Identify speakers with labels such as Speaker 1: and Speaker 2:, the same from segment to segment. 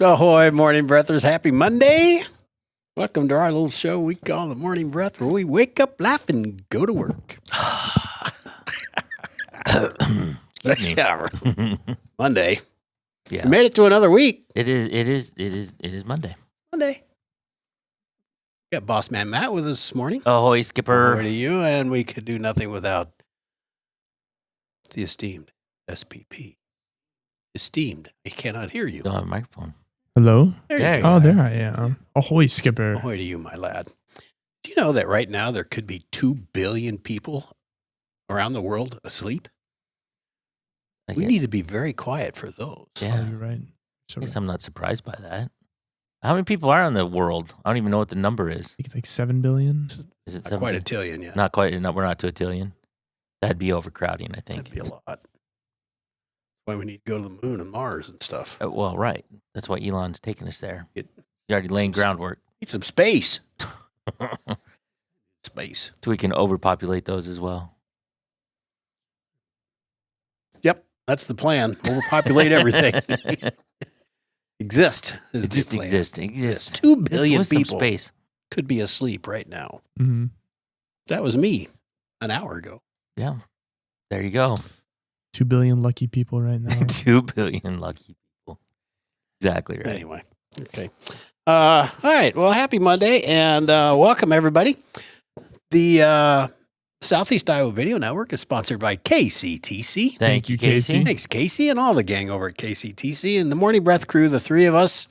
Speaker 1: Ahoy, morning breathers. Happy Monday. Welcome to our little show we call the Morning Breath, where we wake up, laugh, and go to work.
Speaker 2: Excuse me.
Speaker 1: Yeah, Monday.
Speaker 2: Yeah.
Speaker 1: We made it to another week.
Speaker 2: It is Monday.
Speaker 1: Monday. Got Boss Man Matt with us this morning.
Speaker 2: Ahoy, Skipper.
Speaker 1: Ahoy to you, and we could do nothing without the esteemed SPP. Esteemed. I cannot hear you.
Speaker 2: On microphone.
Speaker 3: Hello?
Speaker 1: There
Speaker 2: There
Speaker 1: you
Speaker 2: you
Speaker 1: go.
Speaker 3: Oh, there I am. Ahoy, Skipper.
Speaker 1: Ahoy to you, my lad. Do you know that right now there could be 2 billion people around the world asleep? We need to be very quiet for those.
Speaker 3: Oh,
Speaker 2: Yeah.
Speaker 3: you're right.
Speaker 2: I
Speaker 3: So
Speaker 2: guess I'm not surprised by that. How many people are in the world? I don't even know what the number is.
Speaker 3: I think it's like 7 billion.
Speaker 2: Is it
Speaker 1: Not quite a
Speaker 2: 7?
Speaker 1: tillion yet.
Speaker 2: Not quite. No, we're not to a tillion. That'd be overcrowding, I think.
Speaker 1: That'd be a lot. That's why we need to go to the moon and Mars and stuff.
Speaker 2: Well, right. That's why Elon's taking us there.
Speaker 1: Get
Speaker 2: He's already laying
Speaker 1: some-
Speaker 2: groundwork.
Speaker 1: Need some space. Space.
Speaker 2: So we can overpopulate those as well.
Speaker 1: Yep, that's the plan. Overpopulate everything. Exist. Is
Speaker 2: It
Speaker 1: the
Speaker 2: just
Speaker 1: plan.
Speaker 2: exists. It
Speaker 1: Exists.
Speaker 2: exists.
Speaker 1: 2 billion
Speaker 2: With some
Speaker 1: people
Speaker 2: space.
Speaker 1: could be asleep right now.
Speaker 3: Mm-hmm.
Speaker 1: That was me an hour ago.
Speaker 2: Yeah. There you go.
Speaker 3: 2 billion lucky people right now.
Speaker 2: 2 billion lucky people. Exactly right.
Speaker 1: Anyway, okay. All right. Well, happy Monday and welcome everybody. The Southeast Iowa Video Network is sponsored by KCTC.
Speaker 2: Thank you, Casey.
Speaker 1: Thanks, Casey, and all the gang over at KCTC and the Morning Breath crew, the three of us.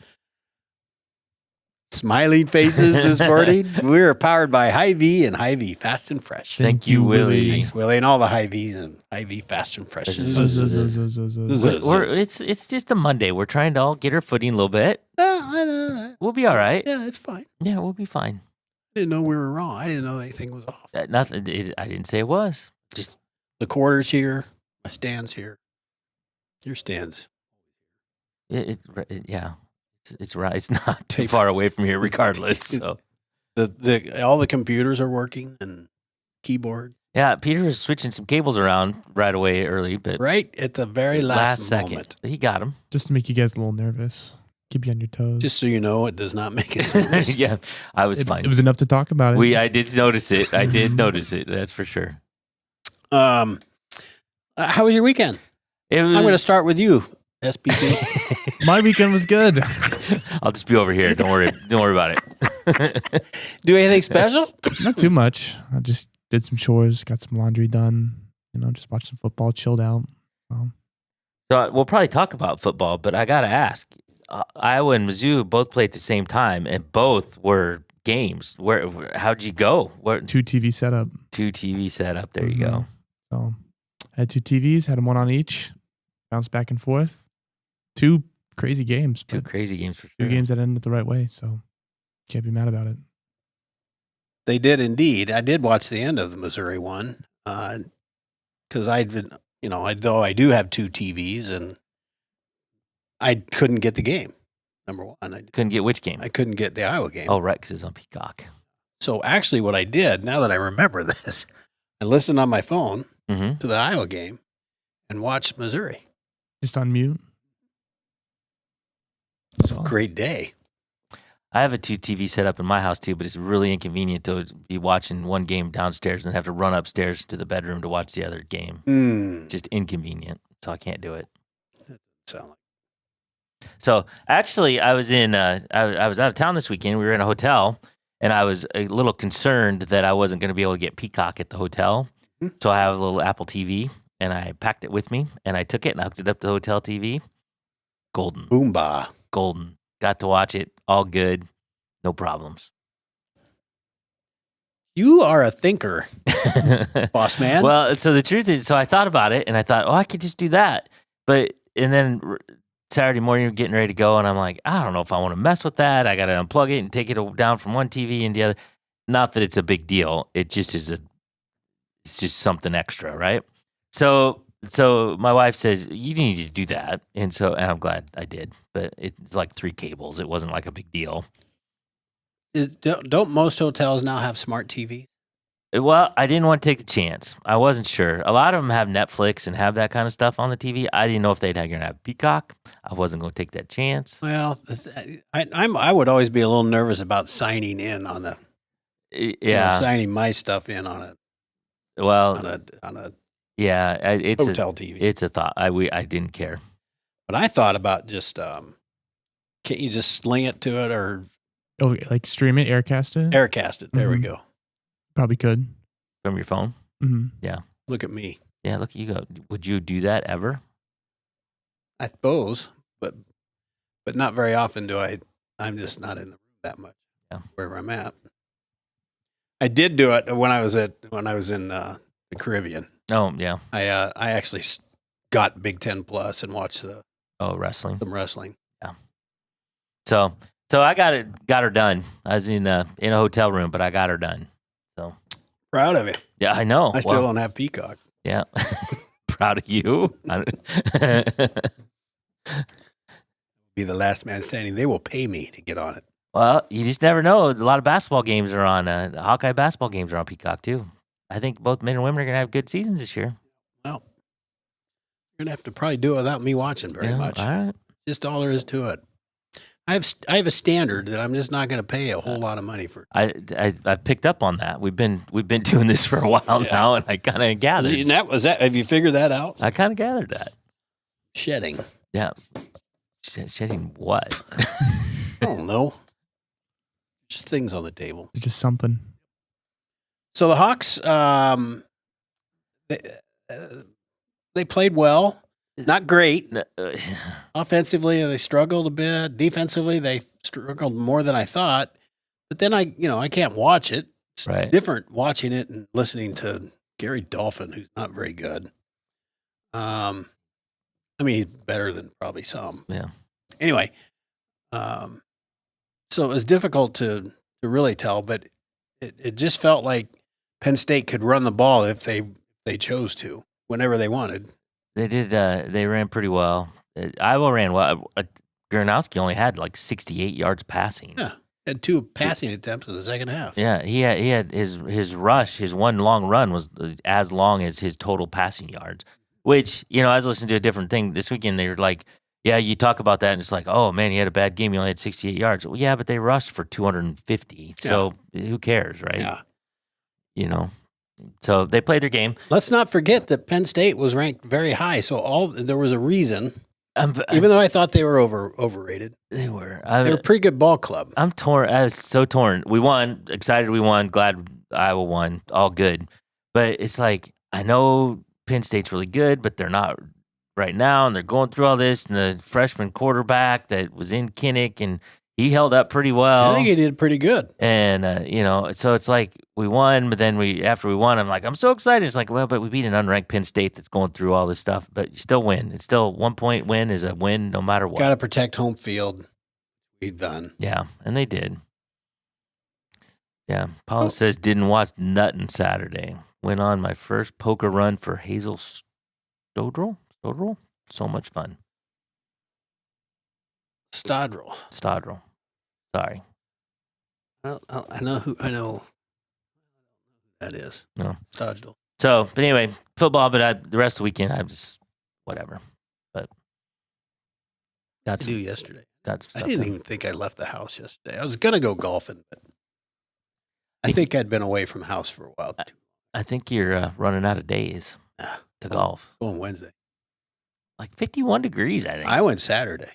Speaker 1: Smiling faces this morning. We're powered by Hy-Vee and Hy-Vee Fast and Fresh.
Speaker 2: Thank you, Willie.
Speaker 1: Thanks, Willie, and all the Hy-Vees and Hy-Vee Fast and Fresh.
Speaker 2: It's just a Monday. We're trying to all get our footing a little bit. We'll be all right.
Speaker 1: Yeah, it's fine.
Speaker 2: Yeah, we'll be fine.
Speaker 1: I didn't know we were wrong. I didn't know anything was off.
Speaker 2: Nothing. I didn't say it was. Just
Speaker 1: The quarter's here. My stand's here. Your stand's.
Speaker 2: yeah. It's right. It's not too far away from here, regardless. So
Speaker 1: All the computers are working and keyboard.
Speaker 2: yeah, Peter was switching some cables around right away early, but
Speaker 1: Right at the very last
Speaker 2: second,
Speaker 1: moment.
Speaker 2: But he got him.
Speaker 3: Just to make you guys a little nervous. Keep you on your toes.
Speaker 1: Just so you know, it does not make it nervous.
Speaker 2: Yeah, I was
Speaker 3: it,
Speaker 2: fine.
Speaker 3: it was enough to talk about it.
Speaker 2: I did notice it. I did notice it. That's for sure.
Speaker 1: How was your weekend?
Speaker 2: It was,
Speaker 1: I'm going to start with you, SPP.
Speaker 3: My weekend was good.
Speaker 2: I'll just be over here. Don't worry. Don't worry about it.
Speaker 1: Do anything special?
Speaker 3: Not too much. I just did some chores, got some laundry done. Just watched some football, chilled out.
Speaker 2: So we'll probably talk about football, but I got to ask. Iowa and Mizzou both played at the same time, and both were games. How'd you go?
Speaker 3: 2 TV setup.
Speaker 2: 2 TV setup. There you go.
Speaker 3: So I had 2 TVs, had them one on each, bounced back and forth. 2 crazy games.
Speaker 2: 2
Speaker 3: but
Speaker 2: crazy games for
Speaker 3: 2
Speaker 2: sure.
Speaker 3: games that ended the right way, so can't be mad about it.
Speaker 1: They did indeed. I did watch the end of the Missouri one because I'd been, though I do have 2 TVs and I couldn't get the game. Number one,
Speaker 2: Couldn't get which game?
Speaker 1: I couldn't get the Iowa game.
Speaker 2: Oh, right, because it's on Peacock.
Speaker 1: So actually, what I did, now that I remember this, I listened on my phone
Speaker 2: Mm-hmm.
Speaker 1: to the Iowa game and watched Missouri.
Speaker 3: Just on mute. That's all.
Speaker 1: Great day.
Speaker 2: I have a 2 TV set up in my house too, but it's really inconvenient to be watching one game downstairs and have to run upstairs to the bedroom to watch the other game. Just inconvenient, so I can't do it.
Speaker 1: Sound like
Speaker 2: So actually, I was I was out of town this weekend. We were in a hotel, and I was a little concerned that I wasn't going to be able to get Peacock at the hotel.
Speaker 1: Mhm.
Speaker 2: So I have a little Apple TV, and I packed it with me, and I took it and I hooked it up to the hotel TV. Golden,
Speaker 1: Boomba.
Speaker 2: golden. Got to watch it, all good, no problems.
Speaker 1: You are a thinker, boss man.
Speaker 2: Well, so the truth is, so I thought about it, and I thought, I could just do that. And then Saturday morning, we're getting ready to go, and I'm like, I don't know if I want to mess with that. I got to unplug it and take it down from one TV and the other. Not that it's a big deal. It just is it's just something extra, right? So my wife says, you need to do that. And I'm glad I did. But it's like 3 cables. It wasn't like a big deal.
Speaker 1: Don't most hotels now have smart TV?
Speaker 2: Well, I didn't want to take the chance. I wasn't sure. A lot of them have Netflix and have that kind of stuff on the TV. I didn't know if they'd going to have Peacock. I wasn't going to take that chance.
Speaker 1: Well, I would always be a little nervous about signing in on the signing my stuff in on a
Speaker 2: yeah, it's
Speaker 1: hotel TV.
Speaker 2: It's a thought. I didn't care.
Speaker 1: But I thought about just can't you just sling it to it or
Speaker 3: like stream it, Aircast it?
Speaker 1: Aircast it. There we go.
Speaker 3: Probably could.
Speaker 2: From your phone?
Speaker 3: Mm-hmm.
Speaker 2: Yeah.
Speaker 1: Look at me.
Speaker 2: Yeah, look at you go. Would you do that ever?
Speaker 1: I suppose, but not very often do I. I'm just not in the room that much.
Speaker 2: Yeah.
Speaker 1: Wherever I'm at. I did do it when I was in the Caribbean.
Speaker 2: Oh yeah.
Speaker 1: I actually got Big Ten Plus and watched
Speaker 2: wrestling.
Speaker 1: some wrestling.
Speaker 2: Yeah. So I got her done. I was in a hotel room, but I got her done. So
Speaker 1: proud of you.
Speaker 2: Yeah, I know.
Speaker 1: I still don't have Peacock.
Speaker 2: Yeah. Proud of you.
Speaker 1: Be the last man standing. They will pay me to get on it.
Speaker 2: Well, you just never know. A lot of basketball games are on. The Hawkeye basketball games are on Peacock too. I think both men and women are going to have good seasons this year.
Speaker 1: Well, you're going to have to probably do it without me watching very much.
Speaker 2: All right.
Speaker 1: Just all there is to it. I have a standard that I'm just not going to pay a whole lot of money for.
Speaker 2: I picked up on that. We've been doing this for a while now, and I kind of gathered.
Speaker 1: Have you figured that out?
Speaker 2: I kind of gathered that.
Speaker 1: Shedding.
Speaker 2: Yeah. Shedding what?
Speaker 1: I don't know. Just things on the table.
Speaker 3: Just something.
Speaker 1: So the Hawks, they played well. Not great. Offensively, they struggled a bit. Defensively, they struggled more than I thought. But then I can't watch it. It's different watching it and listening to Gary Dolphin, who's not very good. I mean, he's better than probably some.
Speaker 2: Yeah.
Speaker 1: Anyway, so it was difficult to really tell, but it just felt like Penn State could run the ball if they chose to, whenever they wanted.
Speaker 2: They did. They ran pretty well. Iowa ran well. Gronowski only had like 68 yards passing.
Speaker 1: Yeah, had 2 passing attempts in the second half.
Speaker 2: Yeah, he had his rush. His one long run was as long as his total passing yards. Which, I was listening to a different thing this weekend. They were like, yeah, you talk about that, and it's like, oh man, he had a bad game. He only had 68 yards. Well, yeah, but they rushed for 250. So who cares, right?
Speaker 1: Yeah.
Speaker 2: So they played their game.
Speaker 1: Let's not forget that Penn State was ranked very high, so there was a reason. Even though I thought they were overrated,
Speaker 2: they were.
Speaker 1: They were a pretty good ball club.
Speaker 2: I'm torn. I was so torn. We won. Excited we won. Glad Iowa won. All good. But it's like, I know Penn State's really good, but they're not right now, and they're going through all this. And the freshman quarterback that was in Kinnick, and he held up pretty well.
Speaker 1: I think he did pretty good.
Speaker 2: And, so it's like we won, but then after we won, I'm like, I'm so excited. It's like, well, but we beat an unranked Penn State that's going through all this stuff, but you still win. It's still 1 point win is a win no matter what.
Speaker 1: Got to protect home field. We've done.
Speaker 2: Yeah, and they did. Yeah, Paula says, didn't watch Nuttin' Saturday. Went on my first poker run for Hazel Stodrel. So much fun.
Speaker 1: Stodrel.
Speaker 2: Sorry.
Speaker 1: I know who that is.
Speaker 2: No.
Speaker 1: Stodrel.
Speaker 2: So, but anyway, football. But the rest of the weekend, I just whatever. But
Speaker 1: got some yesterday.
Speaker 2: Got some stuff
Speaker 1: I didn't even think I left the house yesterday. I was gonna go golfing, but I think I'd been away from the house for a while too.
Speaker 2: I think you're running out of days to golf.
Speaker 1: Going Wednesday.
Speaker 2: Like 51 degrees, I think.
Speaker 1: I went Saturday.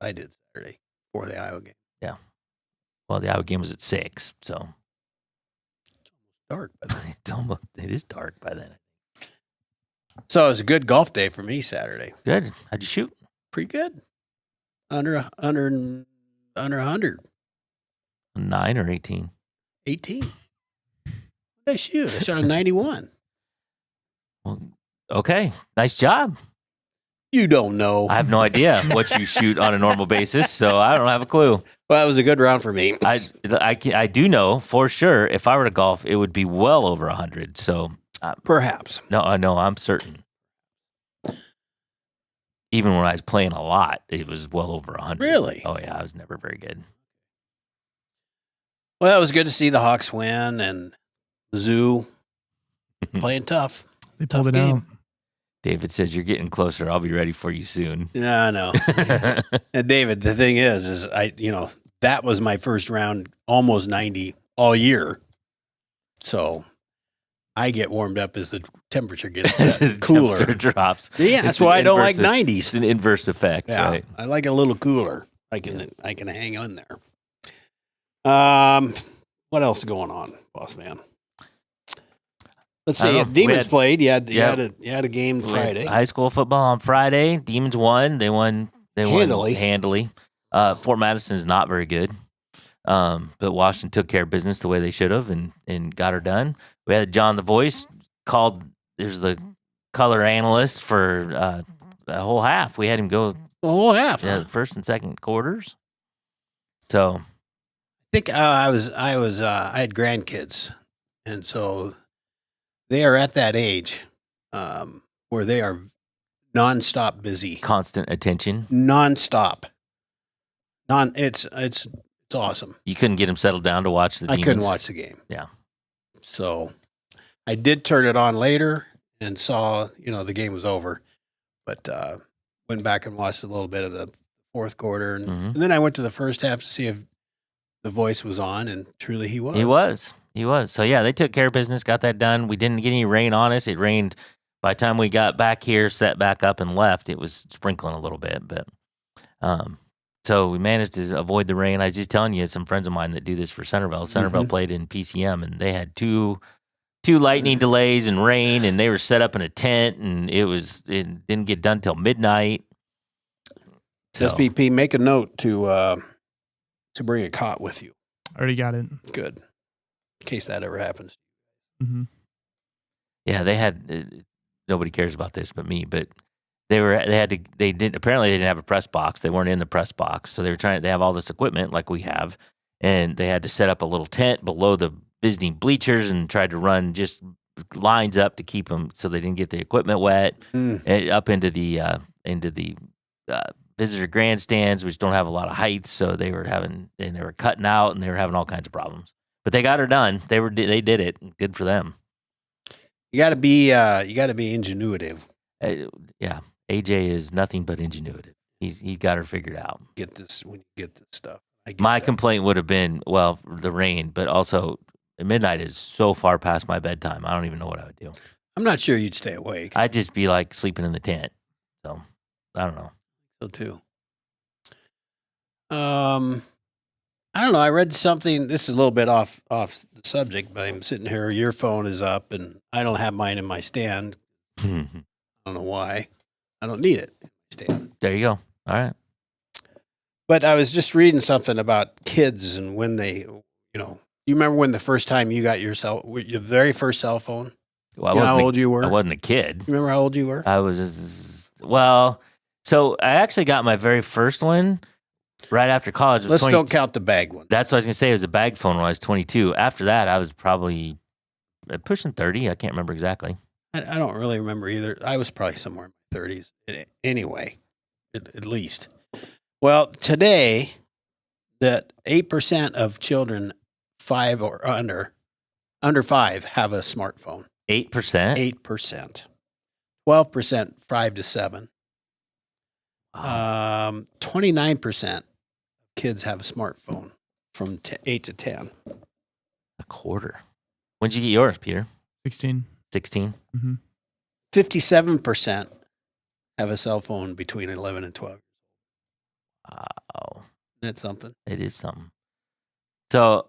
Speaker 1: I did Saturday before the Iowa game.
Speaker 2: Yeah. Well, the Iowa game was at 6, so.
Speaker 1: It's dark by then.
Speaker 2: It is dark by then.
Speaker 1: So it was a good golf day for me Saturday. Good.
Speaker 2: How'd you shoot?
Speaker 1: Pretty good. Under 100.
Speaker 2: 9 or 18?
Speaker 1: 18. What did I shoot? I shot a 91.
Speaker 2: Well, okay. Nice job.
Speaker 1: You don't know.
Speaker 2: I have no idea what you shoot on a normal basis, so I don't have a clue.
Speaker 1: Well, it was a good round for me.
Speaker 2: I do know for sure if I were to golf, it would be well over 100. So
Speaker 1: perhaps.
Speaker 2: No, I'm certain. Even when I was playing a lot, it was well over 100.
Speaker 1: Really?
Speaker 2: Oh yeah, I was never very good.
Speaker 1: Well, it was good to see the Hawks win, and Zoo playing tough.
Speaker 3: They
Speaker 1: Tough
Speaker 3: pulled it
Speaker 1: game.
Speaker 3: out.
Speaker 2: David says you're getting closer. I'll be ready for you soon.
Speaker 1: Yeah, I know. And David, the thing is that was my first round, almost 90 all year. So I get warmed up as the temperature gets cooler.
Speaker 2: Temperature drops.
Speaker 1: Yeah, that's
Speaker 2: It's
Speaker 1: why
Speaker 2: an
Speaker 1: I don't like
Speaker 2: inverse-
Speaker 1: 90s.
Speaker 2: It's an inverse effect,
Speaker 1: Yeah,
Speaker 2: right?
Speaker 1: I like it a little cooler. I can hang on there. What else is going on, boss man? Let's
Speaker 2: I
Speaker 1: see.
Speaker 2: don't know.
Speaker 1: Demons
Speaker 2: We had-
Speaker 1: played. You had a game
Speaker 2: We had
Speaker 1: Friday.
Speaker 2: high school football on Friday. Demons won. They won handily. Fort Madison is not very good. But Washington took care of business the way they should have and got her done. We had John the Voice called. There's the color analyst for the whole half. We had him go
Speaker 1: The whole half. Huh?
Speaker 2: the first and second quarters. So
Speaker 1: I think I had grandkids, and so they are at that age where they are nonstop busy,
Speaker 2: constant attention.
Speaker 1: nonstop. It's awesome.
Speaker 2: You couldn't get him settled down to watch the
Speaker 1: I
Speaker 2: Demons.
Speaker 1: couldn't watch the game.
Speaker 2: Yeah.
Speaker 1: So I did turn it on later and saw the game was over, but went back and watched a little bit of the fourth quarter, and,
Speaker 2: Mhm.
Speaker 1: and then I went to the first half to see if the Voice was on, and truly he was.
Speaker 2: He was. So yeah, they took care of business, got that done. We didn't get any rain on us. It rained by the time we got back here, set back up and left. It was sprinkling a little bit, but so we managed to avoid the rain. I was just telling you, some friends of mine that do this for Centerville. Centerville played in PCM, and they had two lightning delays and rain, and they were set up in a tent, and it didn't get done till midnight. So,
Speaker 1: SPP, make a note to bring a cot with you.
Speaker 3: Already got it.
Speaker 1: Good, in case that ever happens.
Speaker 3: Mm-hmm.
Speaker 2: yeah, they had nobody cares about this but me, but apparently they didn't have a press box. They weren't in the press box, so they have all this equipment like we have, and they had to set up a little tent below the visiting bleachers and tried to run just lines up to keep them so they didn't get the equipment wet, and up into the visitor grandstands, which don't have a lot of height, so they were cutting out and they were having all kinds of problems. But they got her done. They did it. Good for them.
Speaker 1: You got to be ingenuitive.
Speaker 2: Yeah, AJ is nothing but ingenuitive. He got her figured out.
Speaker 1: Get this when you get this stuff.
Speaker 2: My complaint would have been, the rain, but also midnight is so far past my bedtime. I don't even know what I would do.
Speaker 1: I'm not sure you'd stay awake.
Speaker 2: I'd just be like sleeping in the tent. So I don't know.
Speaker 1: So too. I don't know. I read something. This is a little bit off the subject, but I'm sitting here. Your phone is up, and I don't have mine in my stand. I don't know why. I don't need it in my stand.
Speaker 2: There you go. All right.
Speaker 1: But I was just reading something about kids and when they, you remember when the first time you got your very first cell phone?
Speaker 2: Well,
Speaker 1: You know how old you were?
Speaker 2: I wasn't a kid.
Speaker 1: You remember how old you were?
Speaker 2: I was, so I actually got my very first one right after college.
Speaker 1: Let's don't count the bag one.
Speaker 2: That's what I was going to say. It was a bag phone when I was 22. After that, I was probably pushing 30. I can't remember exactly.
Speaker 1: I don't really remember either. I was probably somewhere in my 30s. Anyway, at least. Well, today, that 8% of children 5 or under 5 have a smartphone.
Speaker 2: 8%?
Speaker 1: 8%. 12% 5 to 7.
Speaker 2: Wow.
Speaker 1: 29% of kids have a smartphone from 8 to 10.
Speaker 2: A quarter. When'd you get yours, Peter?
Speaker 3: 16.
Speaker 2: 16?
Speaker 1: 57% have a cell phone between 11 and 12.
Speaker 2: Wow.
Speaker 1: That's something.
Speaker 2: It is something. So,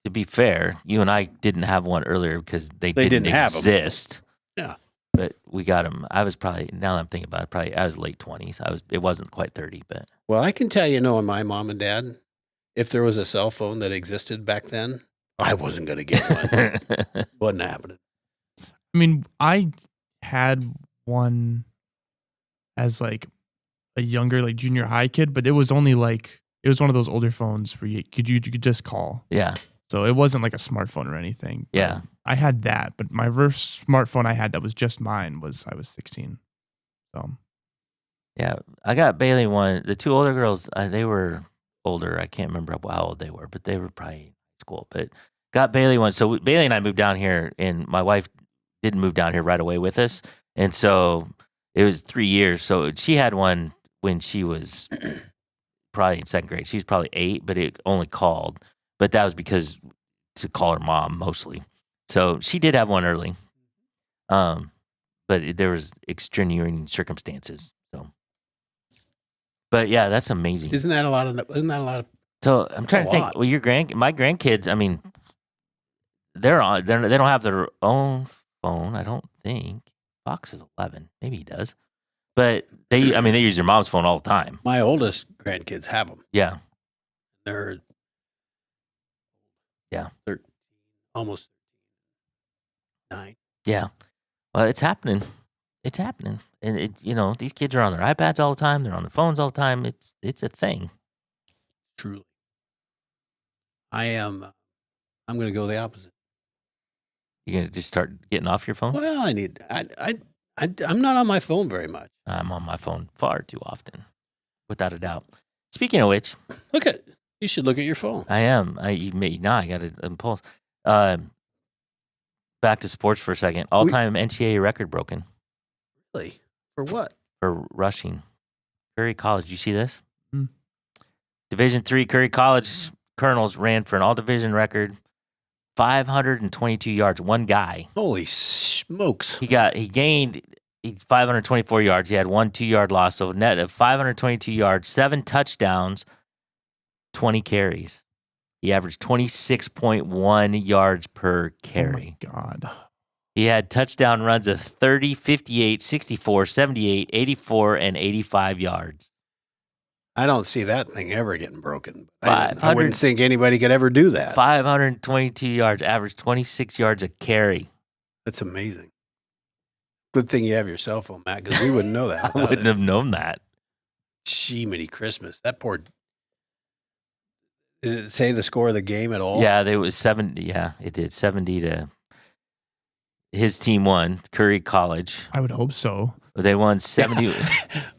Speaker 2: to be fair, you and I didn't have one earlier because they didn't
Speaker 1: have 'em.
Speaker 2: exist.
Speaker 1: Yeah.
Speaker 2: But we got them. I was probably, now that I'm thinking about it, I was late 20s. It wasn't quite 30, but.
Speaker 1: Well, I can tell you, knowing my mom and dad, if there was a cell phone that existed back then, I wasn't going to get one. Wasn't happening.
Speaker 3: I mean, I had one as like a younger, like junior high kid, but it was only like, it was one of those older phones where you could just call.
Speaker 2: Yeah.
Speaker 3: So it wasn't like a smartphone or anything.
Speaker 2: Yeah.
Speaker 3: I had that, but my first smartphone I had that was just mine I was 16. So
Speaker 2: Yeah. I got Bailey one. The two older girls, they were older. I can't remember how old they were, but they were probably in school. But Got Bailey one. So Bailey and I moved down here, and my wife didn't move down here right away with us. And so it was 3 years. So she had one when she was probably in second grade. She was probably 8, but it only called. But that was because to call her mom mostly. So she did have one early. But there was extenuating circumstances. So, but yeah, that's amazing.
Speaker 1: Isn't that a lot of?
Speaker 2: So I'm trying to think.
Speaker 1: lot.
Speaker 2: Well, my grandkids. I mean, they don't have their own phone. I don't think. Fox is 11. Maybe he does. But they use their mom's phone all the time.
Speaker 1: My oldest grandkids have them.
Speaker 2: Yeah.
Speaker 1: They're 13, almost 9.
Speaker 2: Yeah. Well, it's happening. It's happening. And these kids are on their iPads all the time. They're on their phones all the time. It's a thing.
Speaker 1: Truly. I'm going to go the opposite.
Speaker 2: You're going to just start getting off your phone?
Speaker 1: Well, I'm not on my phone very much.
Speaker 2: I'm on my phone far too often, without a doubt. Speaking of which,
Speaker 1: You should look at your phone.
Speaker 2: I am. I got an impulse. Back to sports for a second. All-time NCAA record broken.
Speaker 1: Really? For what?
Speaker 2: For rushing. Curry College. You see this?
Speaker 3: Mm.
Speaker 2: Division III Curry College Colonels ran for an all-division record, 522 yards. One guy.
Speaker 1: Holy smokes!
Speaker 2: He gained 524 yards. He had 1 2-yard loss, so net of 522 yards, 7 touchdowns, 20 carries. He averaged 26.1 yards per carry.
Speaker 3: Oh my God.
Speaker 2: He had touchdown runs of 30, 58, 64, 78, 84, and 85 yards.
Speaker 1: I don't see that thing ever getting broken. I wouldn't think anybody could ever do that.
Speaker 2: 522 yards, averaged 26 yards a carry.
Speaker 1: That's amazing. Good thing you have your cell phone, Matt, because we wouldn't know that.
Speaker 2: I wouldn't have known that.
Speaker 1: Jiminy Christmas. That poor... Did it say the score of the game at all?
Speaker 2: Yeah, it was 70. Yeah, it did. 70 to... His team won, Curry College.
Speaker 3: I would hope so.
Speaker 2: They won 70.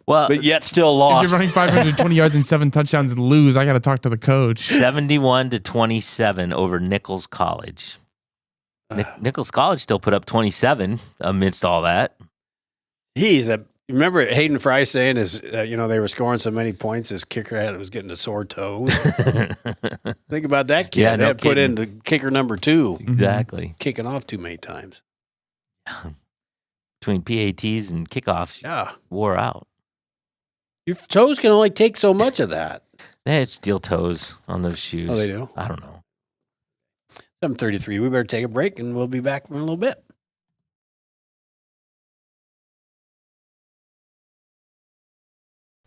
Speaker 2: Well,
Speaker 1: but yet still
Speaker 3: If
Speaker 1: lost.
Speaker 3: you're running 520 yards and 7 touchdowns and lose, I got to talk to the coach.
Speaker 2: 71 to 27 over Nichols College. Nichols College still put up 27 amidst all that.
Speaker 1: Remember Hayden Fry saying they were scoring so many points, his kicker was getting a sore toe. Think about that kid.
Speaker 2: Yeah,
Speaker 1: they had put in the kicker number 2.
Speaker 2: Exactly.
Speaker 1: Kicking off too many times.
Speaker 2: Between PATs and kickoffs, wore out.
Speaker 1: Your toes can only take so much of that.
Speaker 2: They had steel toes on those shoes.
Speaker 1: Oh, they do?
Speaker 2: I don't know.
Speaker 1: 7:33. We better take a break, and we'll be back in a little bit.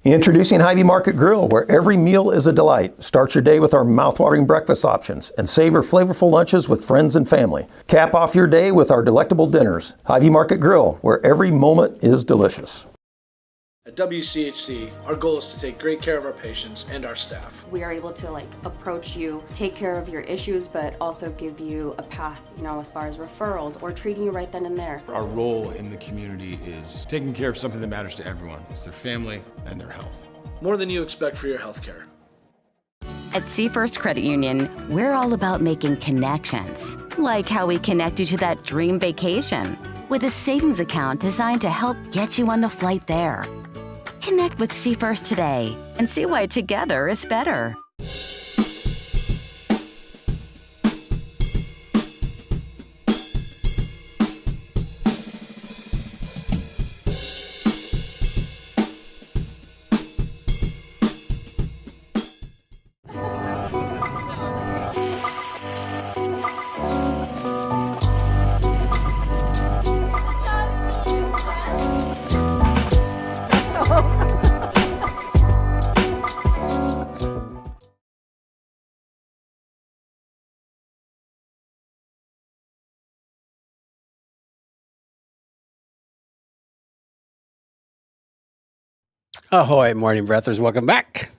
Speaker 4: Introducing Hy-Vee Market Grill, where every meal is a delight. Start your day with our mouthwatering breakfast options and savor flavorful lunches with friends and family. Cap off your day with our delectable dinners. Hy-Vee Market Grill, where every moment is delicious.
Speaker 5: At WCHC, our goal is to take great care of our patients and our staff.
Speaker 6: We are able to approach you, take care of your issues, but also give you a path, as far as referrals or treating you right then and there.
Speaker 7: Our role in the community is taking care of something that matters to everyone. It's their family and their health.
Speaker 5: More than you expect for your health care.
Speaker 8: At Seafirst Credit Union, we're all about making connections. Like how we connect you to that dream vacation with a savings account designed to help get you on the flight there. Connect with Seafirst today and see why together is better.
Speaker 1: Ahoy, morning breathers. Welcome back.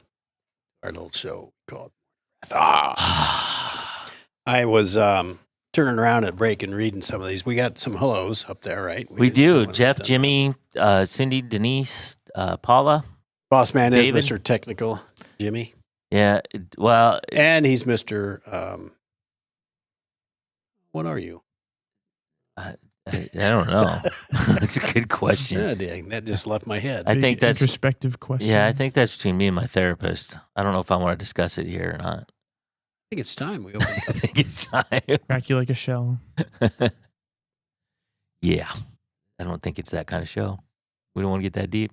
Speaker 1: Our little show called I was turning around at break and reading some of these. We got some hellos up there, right?
Speaker 2: We do.
Speaker 1: didn't-
Speaker 2: Jeff, Jimmy, Cindy, Denise, Paula.
Speaker 1: Boss man
Speaker 2: David.
Speaker 1: is Mr. Technical, Jimmy.
Speaker 2: Yeah. Well,
Speaker 1: And he's Mr. What are you?
Speaker 2: I don't know. That's a good question.
Speaker 1: Yeah, dang, that just left my head.
Speaker 2: I
Speaker 3: Big
Speaker 2: think that's
Speaker 3: introspective question.
Speaker 2: yeah. I think that's between me and my therapist. I don't know if I want to discuss it here or not.
Speaker 1: I think it's time we open.
Speaker 2: I think it's time.
Speaker 3: Crack you like a shell.
Speaker 2: Yeah, I don't think it's that kind of show. We don't want to get that deep.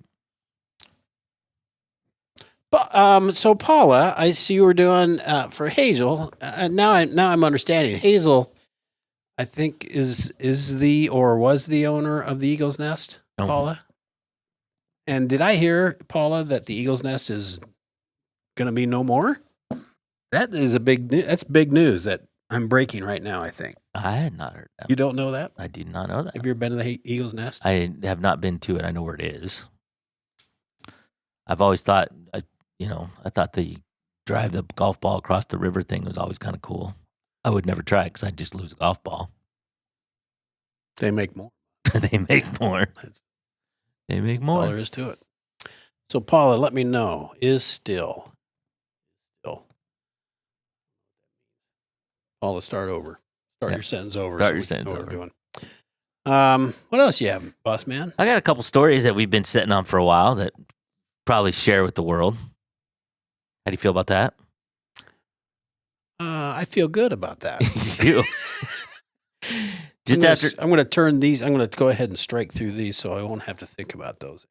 Speaker 1: But, so Paula, I see you were doing for Hazel. Now I'm understanding. Hazel, I think is the or was the owner of the Eagle's Nest.
Speaker 2: Oh.
Speaker 1: Paula. And did I hear, Paula, that the Eagle's Nest is going to be no more? That is that's big news that I'm breaking right now. I think
Speaker 2: I had not heard that.
Speaker 1: you don't know that.
Speaker 2: I did not know that.
Speaker 1: Have you ever been to the Eagle's Nest?
Speaker 2: I have not been to it. I know where it is. I've always thought, I thought the drive the golf ball across the river thing was always kind of cool. I would never try it because I'd just lose a golf ball.
Speaker 1: They make more.
Speaker 2: They make more. They make
Speaker 1: All
Speaker 2: more.
Speaker 1: there is to it. So Paula, let me know. Is still. Paula, start over. Start
Speaker 2: Yeah.
Speaker 1: your sentence over.
Speaker 2: Start
Speaker 1: so
Speaker 2: your
Speaker 1: we
Speaker 2: sentence
Speaker 1: know what
Speaker 2: over.
Speaker 1: we're doing. What else you have, boss man?
Speaker 2: I got a couple stories that we've been sitting on for a while that probably share with the world. How do you feel about that?
Speaker 1: I feel good about that.
Speaker 2: You do.
Speaker 1: I'm going to turn these. I'm going to go ahead and strike through these, so I won't have to think about those.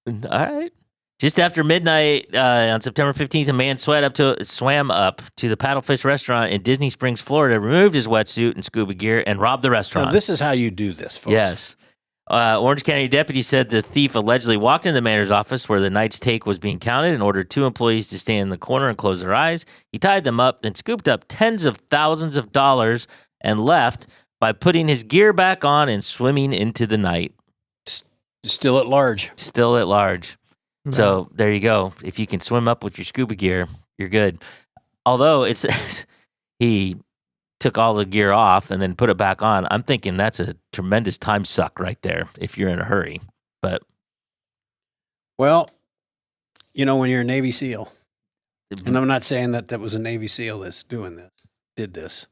Speaker 2: All right. Just after midnight on September 15th, a man swam up to the Paddlefish restaurant in Disney Springs, Florida, removed his wetsuit and scuba gear, and robbed the restaurant.
Speaker 1: Now, this is how you do this, folks.
Speaker 2: Yes. Orange County deputies said the thief allegedly walked into the manager's office where the night's take was being counted and ordered two employees to stand in the corner and close their eyes. He tied them up, then scooped up tens of thousands of dollars and left by putting his gear back on and swimming into the night.
Speaker 1: Still at large.
Speaker 2: Still at large.
Speaker 3: Right.
Speaker 2: So there you go. If you can swim up with your scuba gear, you're good. Although he took all the gear off and then put it back on, I'm thinking that's a tremendous time suck right there if you're in a hurry. But
Speaker 1: Well, when you're a Navy SEAL, and I'm not saying that was a Navy SEAL that's did this.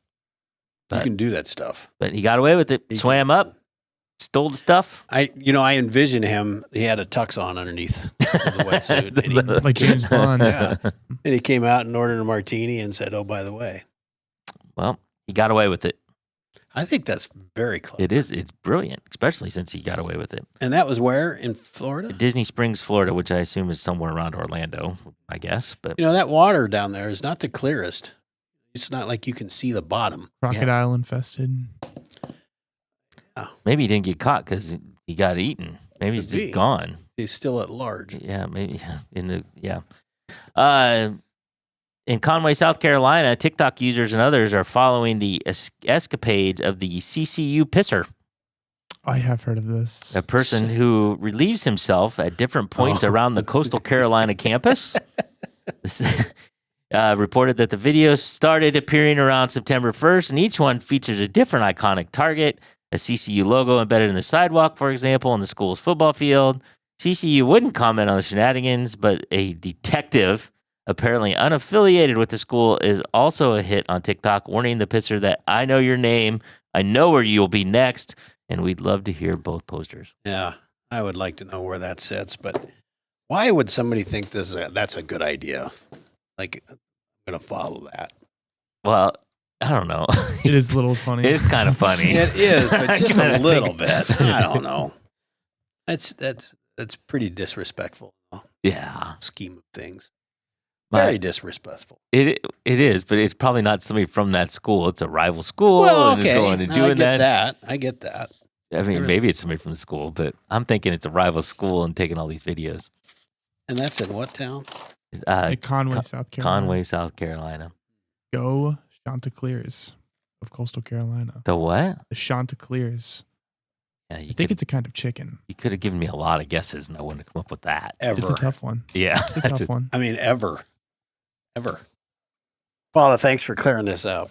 Speaker 1: You
Speaker 2: But-
Speaker 1: can do that stuff.
Speaker 2: he got away with it.
Speaker 1: He
Speaker 2: Swam
Speaker 1: can-
Speaker 2: up, stole the stuff.
Speaker 1: I envision him. He had a tux on underneath the wetsuit, and
Speaker 3: Like James Bond.
Speaker 1: yeah, and he came out and ordered a martini and said, "Oh, by the way."
Speaker 2: Well, he got away with it.
Speaker 1: I think that's very clever.
Speaker 2: It is. It's brilliant, especially since he got away with it.
Speaker 1: And that was where in Florida.
Speaker 2: Disney Springs, Florida, which I assume is somewhere around Orlando, I guess. But
Speaker 1: That water down there is not the clearest. It's not like you can see the bottom.
Speaker 3: Crocodile infested.
Speaker 2: maybe he didn't get caught because he got eaten. Maybe he's
Speaker 1: Could
Speaker 2: just
Speaker 1: be.
Speaker 2: gone.
Speaker 1: He's still at large.
Speaker 2: Yeah, maybe in Conway, South Carolina, TikTok users and others are following the escapades of the CCU pisser,
Speaker 3: I have heard of this.
Speaker 2: a person who relieves himself at different points around the coastal Carolina campus. This, reported that the videos started appearing around September 1st, and each one features a different iconic target, a CCU logo embedded in the sidewalk, for example, on the school's football field. CCU wouldn't comment on the shenanigans, but a detective, apparently unaffiliated with the school, is also a hit on TikTok, warning the pisser that I know your name, I know where you'll be next, and we'd love to hear both posters.
Speaker 1: Yeah, I would like to know where that sits, but why would somebody think that's a good idea? Like, I'm going to follow that.
Speaker 2: Well, I don't know.
Speaker 3: It is a little funny.
Speaker 2: It's kind of funny.
Speaker 1: It is, but just
Speaker 2: I
Speaker 1: a little
Speaker 2: think-
Speaker 1: bit. I don't know. That's pretty disrespectful.
Speaker 2: Yeah.
Speaker 1: Scheme of things.
Speaker 2: My-
Speaker 1: Very disrespectful.
Speaker 2: It is, but it's probably not somebody from that school. It's a rival school.
Speaker 1: Well,
Speaker 2: and it's
Speaker 1: okay.
Speaker 2: going and
Speaker 1: I
Speaker 2: doing
Speaker 1: get
Speaker 2: that.
Speaker 1: I get that.
Speaker 2: I mean, maybe it's somebody from the school, but I'm thinking it's a rival school and taking all these videos.
Speaker 1: And that's in what town?
Speaker 3: At Conway, South Carolina.
Speaker 2: Conway, South Carolina.
Speaker 3: Go Chanticleers of coastal Carolina.
Speaker 2: The what?
Speaker 3: The Chanticleers.
Speaker 2: Yeah,
Speaker 3: I think it's a kind of chicken.
Speaker 2: you could have given me a lot of guesses, and I wouldn't have come up with that.
Speaker 1: Ever.
Speaker 3: It's a tough one.
Speaker 2: Yeah,
Speaker 3: It's a
Speaker 2: that's
Speaker 3: tough one.
Speaker 1: I mean, ever. Paula, thanks for clearing this out.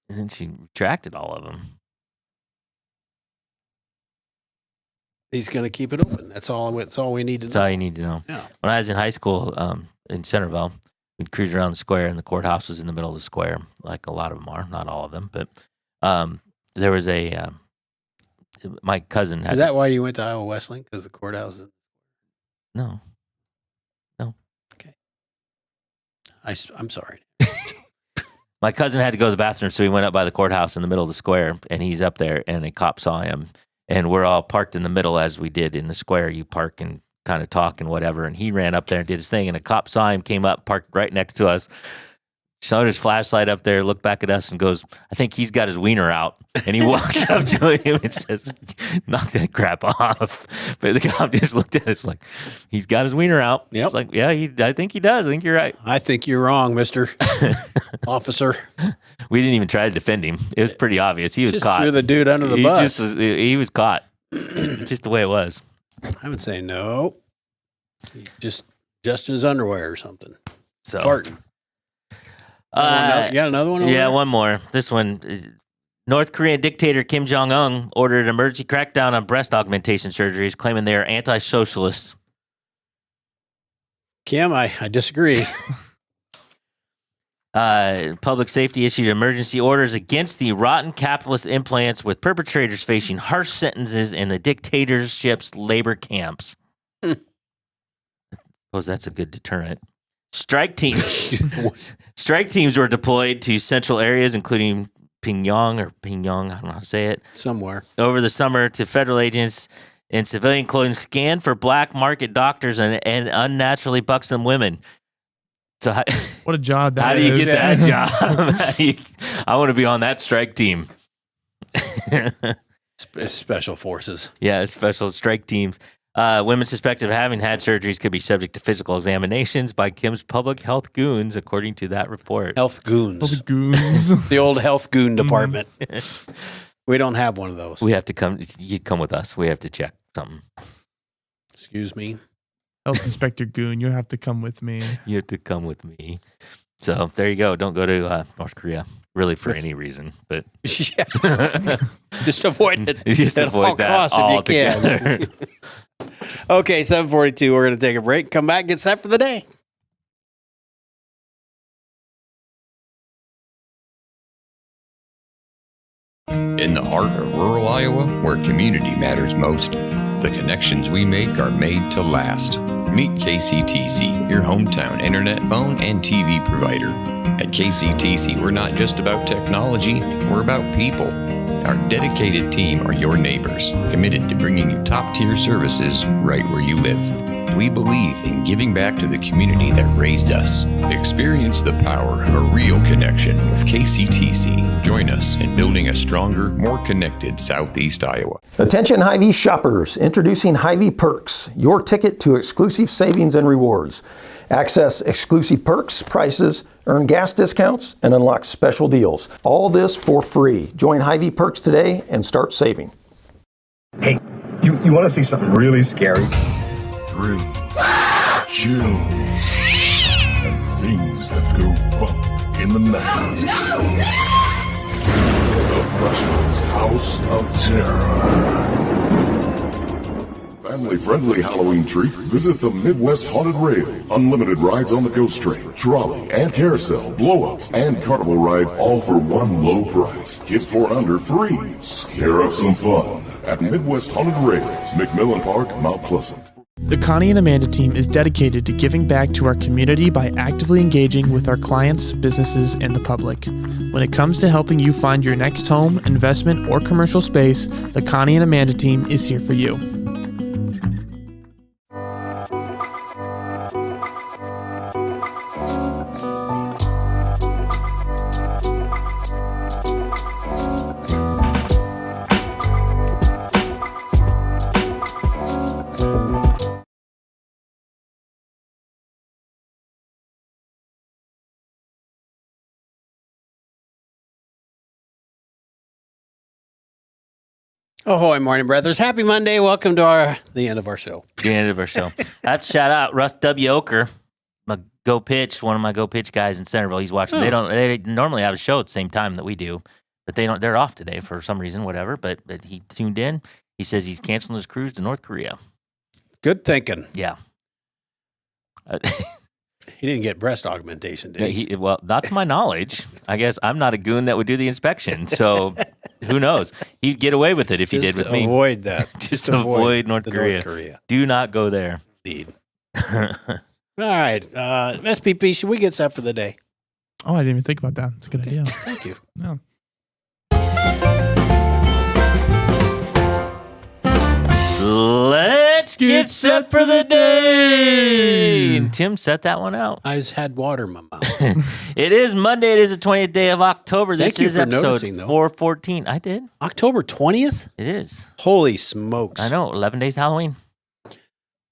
Speaker 2: And then she retracted all of them.
Speaker 1: He's going to keep it open. That's all we need to
Speaker 2: That's
Speaker 1: know.
Speaker 2: all you need to know.
Speaker 1: Yeah.
Speaker 2: When I was in high school in Centerville, we'd cruise around the square, and the courthouse was in the middle of the square, like a lot of them are, not all of them. But there was a my cousin had
Speaker 1: Is that why you went to Iowa Wesleyan? Because the courthouse is...
Speaker 2: no.
Speaker 1: I'm sorry.
Speaker 2: My cousin had to go to the bathroom, so he went up by the courthouse in the middle of the square, and he's up there, and a cop saw him, and we're all parked in the middle as we did in the square. You park and kind of talk and whatever, and he ran up there and did his thing, and a cop saw him, came up, parked right next to us, showed his flashlight up there, looked back at us, and goes, "I think he's got his wiener out." And he walked up to him and says, "Knock that crap off." But the cop just looked at us like, "He's got his wiener out."
Speaker 1: Yep.
Speaker 2: It's like, yeah, I think he does. I think you're right.
Speaker 1: I think you're wrong, Mr. Officer.
Speaker 2: We didn't even try to defend him. It was pretty obvious. He was
Speaker 1: Just
Speaker 2: caught.
Speaker 1: threw the dude under the bus.
Speaker 2: He was caught. It's just the way it was.
Speaker 1: I would say no. Just in his underwear or something.
Speaker 2: So,
Speaker 1: Farting. You got another one over
Speaker 2: yeah,
Speaker 1: there?
Speaker 2: one more. This one, North Korean dictator Kim Jong-un ordered an emergency crackdown on breast augmentation surgeries, claiming they are anti-socialists.
Speaker 1: Kim, I disagree.
Speaker 2: Public safety issued emergency orders against the rotten capitalist implants, with perpetrators facing harsh sentences in the dictatorship's labor camps. Suppose that's a good deterrent. Strike teams were deployed to central areas, including Pyongyang, I don't know how to say it,
Speaker 1: Somewhere.
Speaker 2: over the summer to federal agents in civilian clothing scan for black market doctors and unnaturally buxom women. So
Speaker 3: What a job that
Speaker 2: how do you
Speaker 3: is.
Speaker 2: get that job? I want to be on that strike team.
Speaker 1: Special forces.
Speaker 2: Yeah, special strike teams. Women suspected of having had surgeries could be subject to physical examinations by Kim's public health goons, according to that report.
Speaker 1: Health goons.
Speaker 3: All the goons.
Speaker 1: The old health goon department. We don't have one of those.
Speaker 2: We have to come. You come with us. We have to check something.
Speaker 1: Excuse me.
Speaker 3: Health Inspector Goon, you have to come with me.
Speaker 2: You have to come with me. So there you go. Don't go to North Korea, really, for any reason. But
Speaker 1: Yeah. Just avoid it.
Speaker 2: Just
Speaker 1: at
Speaker 2: avoid
Speaker 1: all
Speaker 2: that
Speaker 1: costs if you can.
Speaker 2: altogether.
Speaker 1: Okay, 7:42. We're going to take a break. Come back, get set for the day.
Speaker 9: In the heart of rural Iowa, where community matters most, the connections we make are made to last. Meet KCTC, your hometown internet, phone, and TV provider. At KCTC, we're not just about technology, we're about people. Our dedicated team are your neighbors, committed to bringing you top-tier services right where you live. We believe in giving back to the community that raised us. Experience the power of a real connection with KCTC. Join us in building a stronger, more connected Southeast Iowa.
Speaker 4: Attention Hy-Vee shoppers, introducing Hy-Vee Perks, your ticket to exclusive savings and rewards. Access exclusive perks, prices, earn gas discounts, and unlock special deals. All this for free. Join Hy-Vee Perks today and start saving.
Speaker 10: Hey, you want to see something really scary?
Speaker 11: Thrills, chills, and things that go bump in the night. The Russians' House of Terror. Family-friendly Halloween treat. Visit the Midwest Haunted Rail. Unlimited rides on the Ghost Train, trolley, and carousel, blow-ups, and carnival ride, all for one low price. Kids 4 and under free. Scare up some fun at Midwest Haunted Rails, McMillan Park, Mount Pleasant.
Speaker 3: The Connie and Amanda team is dedicated to giving back to our community by actively engaging with our clients, businesses, and the public. When it comes to helping you find your next home, investment, or commercial space, the Connie and Amanda team is here for you.
Speaker 1: Ahoy, morning, brothers. Happy Monday. Welcome to the end of our show.
Speaker 2: The end of our show. That's shout out Russ W. Oker, my Go Pitch, one of my Go Pitch guys in Centerville. He's watching.
Speaker 1: Oh.
Speaker 2: They normally have a show at the same time that we do, but they don't. They're off today for some reason, whatever. But he tuned in. He says he's canceling his cruise to North Korea.
Speaker 1: Good thinking.
Speaker 2: Yeah.
Speaker 1: He didn't get breast augmentation, did he?
Speaker 2: Well, not to my knowledge. I guess I'm not a goon that would do the inspection. So Who knows? He'd get away with it if he
Speaker 1: Just
Speaker 2: did with
Speaker 1: to
Speaker 2: me.
Speaker 1: avoid that.
Speaker 2: Just avoid North
Speaker 1: the
Speaker 2: Korea.
Speaker 1: North Korea.
Speaker 2: Do not go there.
Speaker 1: Indeed. All right. SPP, should we get set for the day?
Speaker 3: Oh, I didn't even think about that. It's a good idea.
Speaker 1: Thank you.
Speaker 3: No.
Speaker 2: Let's get set for the day. And Tim set that one out.
Speaker 1: I just had water in my mouth.
Speaker 2: It is Monday. It is the 20th day of October.
Speaker 1: Thank
Speaker 2: This
Speaker 1: you
Speaker 2: is
Speaker 1: for
Speaker 2: episode
Speaker 1: noticing, though.
Speaker 2: 414. I did.
Speaker 1: October 20th?
Speaker 2: It is.
Speaker 1: Holy smokes.
Speaker 2: I know. 11 days Halloween.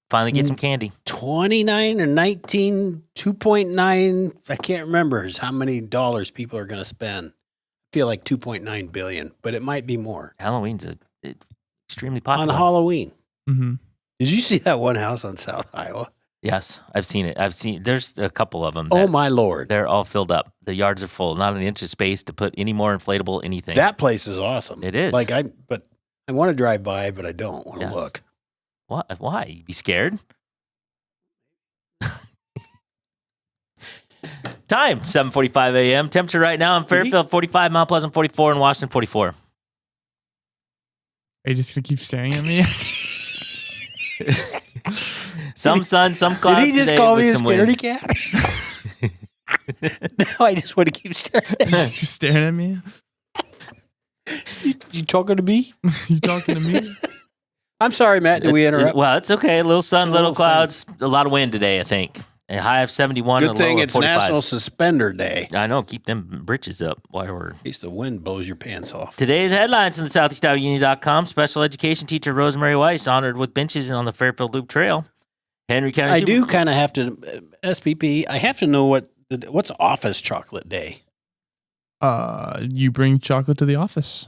Speaker 2: Finally get some candy.
Speaker 1: 29 or 19, 2.9, I can't remember is how many dollars people are going to spend. I feel like 2.9 billion, but it might be more.
Speaker 2: Halloween's extremely popular.
Speaker 1: On Halloween.
Speaker 3: Mm-hmm.
Speaker 1: Did you see that one house on South Iowa?
Speaker 2: Yes, I've seen it. There's a couple of them.
Speaker 1: Oh, my Lord.
Speaker 2: They're all filled up. The yards are full. Not an inch of space to put any more inflatable anything.
Speaker 1: That place is awesome.
Speaker 2: It is.
Speaker 1: But I want to drive by, but I don't want to look.
Speaker 2: What? Why? You be scared? Time, 7:45 a.m. Temperature right now in Fairfield, 45, Mount Pleasant, 44, and Washington, 44.
Speaker 3: Are you just going to keep staring at me?
Speaker 2: Some sun, some clouds.
Speaker 1: Did he just
Speaker 2: today
Speaker 1: call
Speaker 2: with
Speaker 1: me a
Speaker 2: some
Speaker 1: scaredy
Speaker 2: wind.
Speaker 1: cat? Now I just want to keep staring at you.
Speaker 3: Just staring at me?
Speaker 1: You talking to me?
Speaker 3: You talking to me?
Speaker 1: I'm sorry, Matt. Did we interrupt?
Speaker 2: Well, it's okay. A little sun,
Speaker 1: It's a
Speaker 2: little
Speaker 1: little
Speaker 2: clouds, a lot of wind today, I think. A high of 71
Speaker 1: Good
Speaker 2: and a
Speaker 1: thing
Speaker 2: low
Speaker 1: it's
Speaker 2: of 45.
Speaker 1: National Suspender Day.
Speaker 2: I know. Keep them britches up while we're...
Speaker 1: In case the wind blows your pants off.
Speaker 2: Today's headlines in the SoutheastIowaUnion.com. Special education teacher Rosemary Weiss honored with benches on the Fairfield Loop Trail. Henry County.
Speaker 1: I do kind of have to, SPP, I have to know what's Office Chocolate Day.
Speaker 3: You bring chocolate to the office.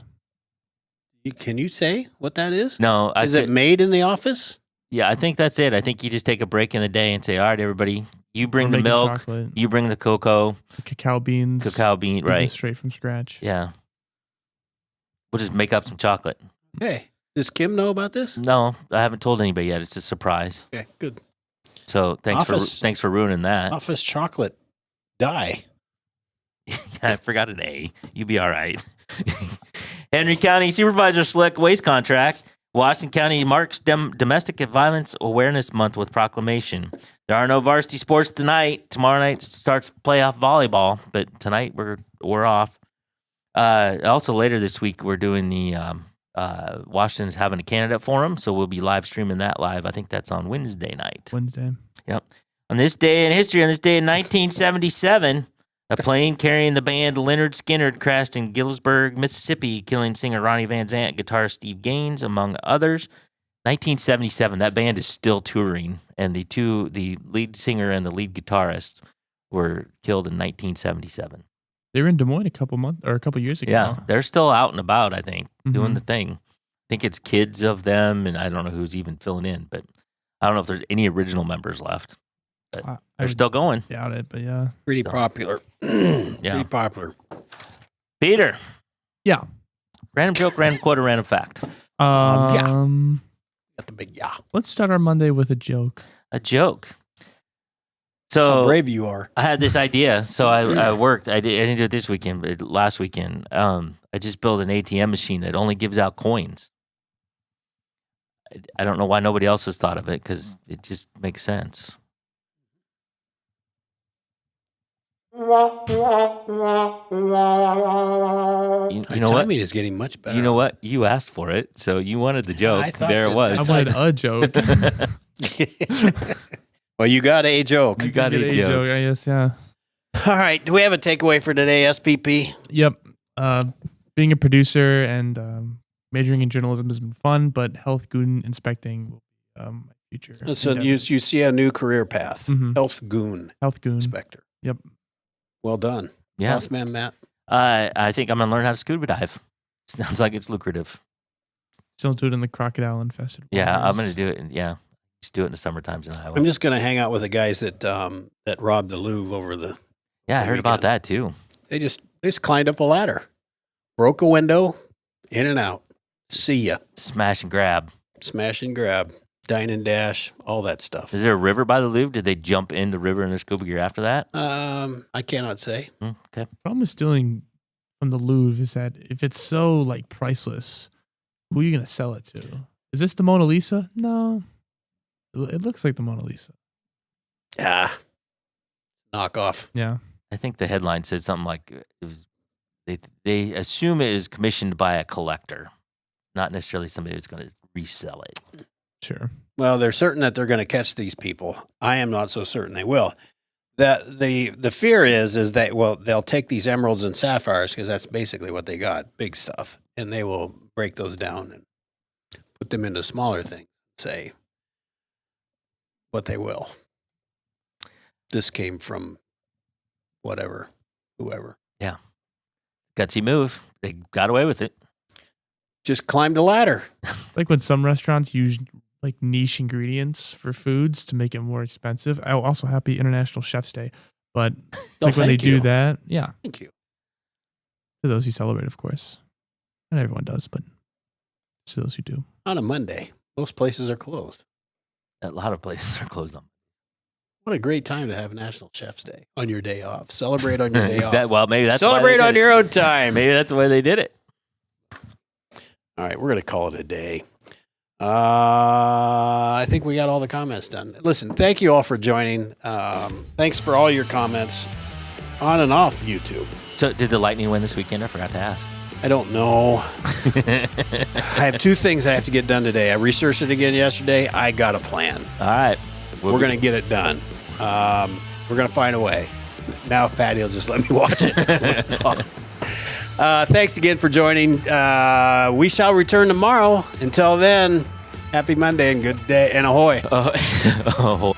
Speaker 1: Can you say what that is?
Speaker 2: No.
Speaker 1: Is it made in the office?
Speaker 2: Yeah, I think that's it. I think you just take a break in the day and say, all right, everybody, you bring
Speaker 3: We're
Speaker 2: the
Speaker 3: making
Speaker 2: milk,
Speaker 3: chocolate.
Speaker 2: you bring the cocoa,
Speaker 3: The cacao beans.
Speaker 2: bean,
Speaker 3: We do
Speaker 2: right?
Speaker 3: straight from scratch.
Speaker 2: Yeah. We'll just make up some chocolate.
Speaker 1: Hey, does Kim know about this?
Speaker 2: No, I haven't told anybody yet. It's a surprise.
Speaker 1: Okay, good.
Speaker 2: So thanks for ruining that.
Speaker 1: Office Chocolate Die.
Speaker 2: I forgot an A. You be all right. Henry County Supervisor Select Waste Contract. Washington County marks Domestic Violence Awareness Month with proclamation. There are no varsity sports tonight. Tomorrow night starts playoff volleyball, but tonight we're off. Also later this week we're doing the Washington's having a candidate forum, so we'll be live streaming that live. I think that's on Wednesday night.
Speaker 3: Wednesday.
Speaker 2: Yep. On this day in history, on this day in 1977, a plane carrying the band Leonard Skinner crashed in Gillsburg, Mississippi, killing singer Ronnie Van Zant, guitarist Steve Gaines, among others. 1977, that band is still touring, and the lead singer and the lead guitarist were killed in 1977.
Speaker 3: They were in Des Moines a couple years ago.
Speaker 2: Yeah, they're still out and about, I think, doing
Speaker 3: Mhm.
Speaker 2: the thing. I think it's kids of them, and I don't know who's even filling in, but I don't know if there's any original members left. But
Speaker 3: I
Speaker 2: they're
Speaker 3: would
Speaker 2: still going.
Speaker 3: doubt it, but yeah.
Speaker 1: Pretty popular.
Speaker 2: Yeah.
Speaker 1: Pretty popular.
Speaker 2: Peter.
Speaker 3: Yeah.
Speaker 2: Random joke, random quote, or random fact.
Speaker 3: Um,
Speaker 1: Got the big yeah.
Speaker 3: Let's start our Monday with a joke.
Speaker 2: A joke. So
Speaker 1: How brave you are.
Speaker 2: I had this idea. So I worked. I didn't do it this weekend, but last weekend. I just built an ATM machine that only gives out coins. I don't know why nobody else has thought of it because it just makes sense. You
Speaker 1: My
Speaker 2: know what?
Speaker 1: timing is getting much better.
Speaker 2: You know what? You asked for it, so you wanted the joke.
Speaker 1: I thought
Speaker 2: There it
Speaker 1: that-
Speaker 2: was.
Speaker 3: I wanted a joke.
Speaker 1: Well, you got a joke.
Speaker 2: You got
Speaker 3: Get
Speaker 2: a joke.
Speaker 3: I guess, yeah.
Speaker 1: All right. Do we have a takeaway for today, SPP?
Speaker 3: Yep. Being a producer and majoring in journalism has been fun, but health goon inspecting will be my future.
Speaker 1: So
Speaker 3: endeavor.
Speaker 1: you see a new career path.
Speaker 3: Mhm.
Speaker 1: Health goon
Speaker 3: Health goon.
Speaker 1: inspector.
Speaker 3: Yep.
Speaker 1: Well done.
Speaker 2: Yeah.
Speaker 1: Boss man, Matt.
Speaker 2: I think I'm gonna learn how to scuba dive. Sounds like it's lucrative.
Speaker 3: Still do it in the crocodile infested.
Speaker 2: Yeah, I'm
Speaker 3: waters.
Speaker 2: gonna do it. Yeah, just do it in the summer times in Iowa.
Speaker 1: I'm just going to hang out with the guys that robbed the Louvre over the.
Speaker 2: Yeah, I
Speaker 1: the
Speaker 2: heard about
Speaker 1: weekend.
Speaker 2: that too.
Speaker 1: They just climbed up a ladder, broke a window, in and out. See ya.
Speaker 2: Smash and grab.
Speaker 1: Smash and grab, dine and dash, all that stuff.
Speaker 2: Is there a river by the Louvre? Did they jump in the river in their scuba gear after that?
Speaker 1: I cannot say.
Speaker 2: Okay.
Speaker 3: Problem is stealing from the Louvre is that if it's so like priceless, who are you gonna sell it to? Is this the Mona Lisa? No, it looks like the Mona Lisa.
Speaker 1: Knockoff.
Speaker 3: Yeah,
Speaker 2: I think the headline said something like it was. They assume it is commissioned by a collector, not necessarily somebody who's going to resell it.
Speaker 3: Sure.
Speaker 1: Well, they're certain that they're going to catch these people. I am not so certain they will. That the fear is that, well, they'll take these emeralds and sapphires, because that's basically what they got, big stuff, and they will break those down and put them into smaller things. Say what they will. This came from whoever.
Speaker 2: Yeah. Gutsy move. They got away with it.
Speaker 1: Just climbed a ladder.
Speaker 3: Like when some restaurants use like niche ingredients for foods to make it more expensive. Oh, also happy International Chef's Day. But it's like when they do that. Yeah.
Speaker 1: Thank you.
Speaker 3: To those who celebrate, of course. Not everyone does, but to those who do.
Speaker 1: On a Monday. Most places are closed.
Speaker 2: A lot of places are closed on.
Speaker 1: What a great time to have National Chef's Day on your day off. Celebrate on your day off.
Speaker 2: Well, maybe that's
Speaker 1: Celebrate on your own time.
Speaker 2: Maybe that's the way they did it.
Speaker 1: All right, we're going to call it a day. I think we got all the comments done. Listen, thank you all for joining. Thanks for all your comments on and off YouTube.
Speaker 2: So did the Lightning win this weekend? I forgot to ask.
Speaker 1: I don't know. I have two things I have to get done today. I researched it again yesterday. I got a plan.
Speaker 2: All right.
Speaker 1: We're going to get it done. We're going to find a way. Now if Patty will just let me watch it. That's all. Thanks again for joining. We shall return tomorrow. Until then, happy Monday and good day and ahoy.
Speaker 2: Ahoy.